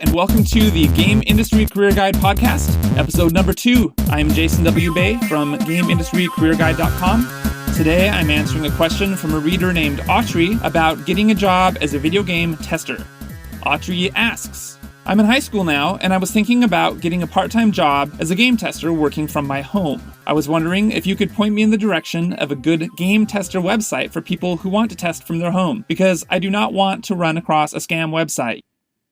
and welcome to the Game Industry Career Guide podcast, episode number 2. I'm Jason W. Bay from GameIndustryCareerGuide.com. Today, I'm answering a question from a reader named Autrey about getting a job as a video game tester. Autrey asks, I'm in high school now, and I was thinking about getting a part-time job as a game tester working from my home. I was wondering if you could point me in the direction of a good game tester website for people who want to test from their home, because I do not want to run across a scam website.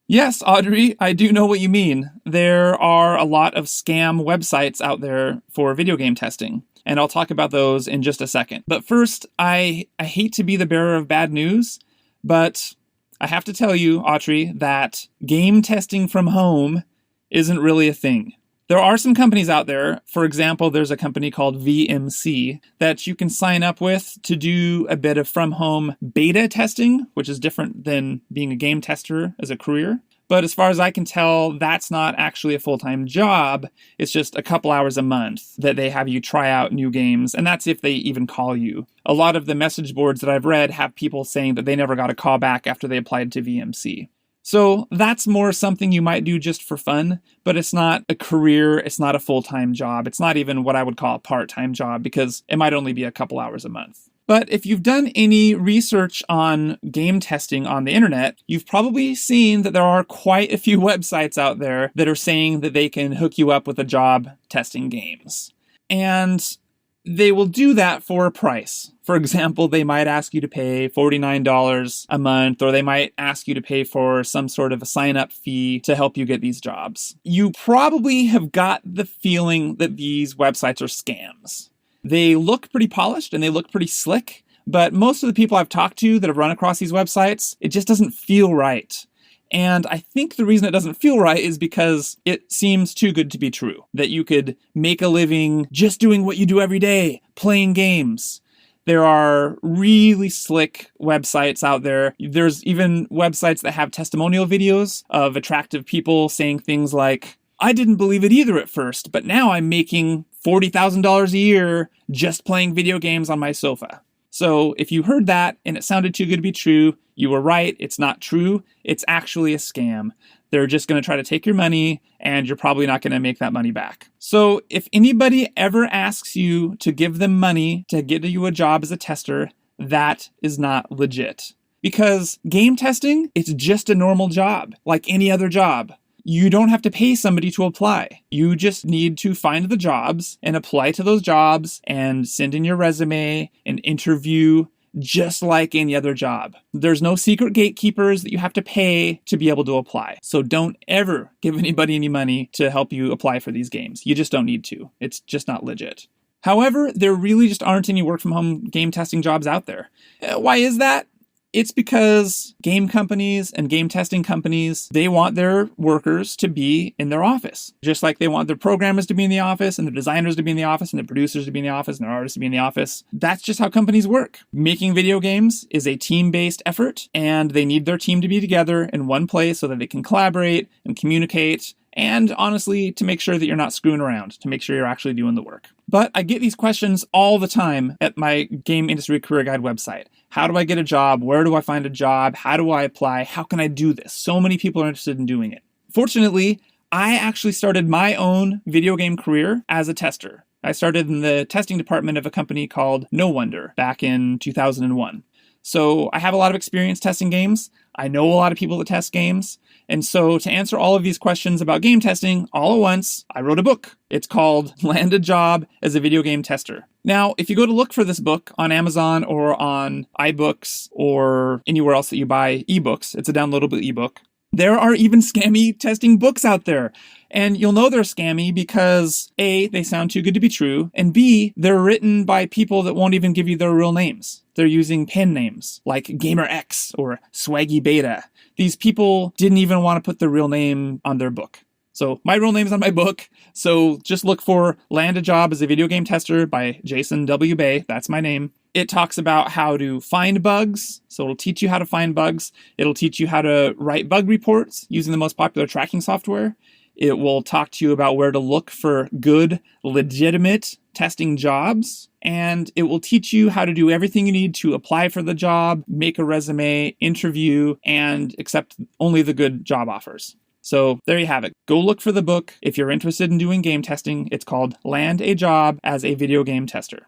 Yes, Autrey, I do know what you mean. There are a lot of scam websites out there for video game testing, and I'll talk about those in just a second. But first, I hate to be the bearer of bad news, but I have to tell you, Autrey, that game testing from home isn't really a thing. There are some companies out there, for example, there's a company called VMC, that you can sign up with to do a bit of from-home beta testing, which is different than being a game tester as a career. But as far as I can tell, that's not actually a full-time job. It's just a couple hours a month that they have you try out new games, and that's if they even call you. A lot of the message boards that I've read have people saying that they never got a call back after they applied to VMC. So that's more something you might do just for fun, but it's not a career, it's not a full-time job, it's not even what I would call a part-time job because it might only be a couple hours a month. But if you've done any research on game testing on the internet, you've probably seen that there are quite a few websites out there that are saying that they can hook you up with a job testing games. And they will do that for a price. For example, they might ask you to pay $49 a month, or they might ask you to pay for some sort of a sign-up fee to help you get these jobs. You probably have got the feeling that these websites are scams. They look pretty polished and they look pretty slick, but most of the people I've talked to that have run across these websites, it just doesn't feel right. And I think the reason it doesn't feel right is because it seems too good to be true. That you could make a living just doing what you do every day, playing games. There are really slick websites out there. There's even websites that have testimonial videos of attractive people saying things like, I didn't believe it either at first, but now I'm making $40,000 a year just playing video games on my sofa. So if you heard that and it sounded too good to be true, you were right. It's not true. It's actually a scam. They're just going to try to take your money and you're probably not going to make that money back. So if anybody ever asks you to give them money to get you a job as a tester, that is not legit. Because game testing, it's just a normal job, like any other job. You don't have to pay somebody to apply. You just need to find the jobs and apply to those jobs and send in your resume and interview just like any other job. There's no secret gatekeepers that you have to pay to be able to apply. So don't ever give anybody any money to help you apply for these games. You just don't need to. It's just not legit. However, there really just aren't any work from home game testing jobs out there. Why is that? It's because game companies and game testing companies, they want their workers to be in their office. Just like they want their programmers to be in the office and the designers to be in the office and the producers to be in the office and their artists to be in the office. That's just how companies work. Making video games is a team-based effort, and they need their team to be together in one place so that they can collaborate and communicate, and honestly, to make sure that you're not screwing around, to make sure you're actually doing the work. But I get these questions all the time at my Game Industry Career Guide website. How do I get a job? Where do I find a job? How do I apply? How can I do this? So many people are interested in doing it. Fortunately, I actually started my own video game career as a tester. I started in the testing department of a company called No Wonder back in 2001. So I have a lot of experience testing games. I know a lot of people that test games. And so to answer all of these questions about game testing all at once, I wrote a book. It's called Land a Job as a Video Game Tester. Now, if you go to look for this book on Amazon or on iBooks or anywhere else that you buy ebooks, it's a downloadable ebook. There are even scammy testing books out there. And you'll know they're scammy because A, they sound too good to be true, and B, they're written by people that won't even give you their real names. They're using pen names like GamerX or Swaggy Beta. These people didn't even want to put their real name on their book. So my real name's on my book. So just look for Land a Job as a Video Game Tester by Jason W. Bay. That's my name. It talks about how to find bugs. So it'll teach you how to find bugs. It'll teach you how to write bug reports using the most popular tracking software. It will talk to you about where to look for good, legitimate testing jobs. And it will teach you how to do everything you need to apply for the job, make a resume, interview, and accept only the good job offers. So there you have it. Go look for the book if you're interested in doing game testing. It's called Land a Job as a Video Game Tester.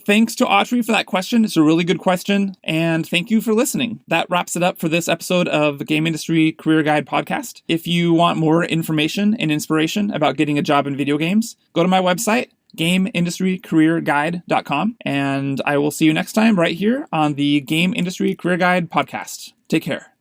Thanks to Autrey for that question. It's a really good question. And thank you for listening. That wraps it up for this episode of the Game Industry Career Guide podcast. If you want more information and inspiration about getting a job in video games, go to my website, GameIndustryCareerGuide.com. And I will see you next time right here on the Game Industry Career Guide podcast. Take care.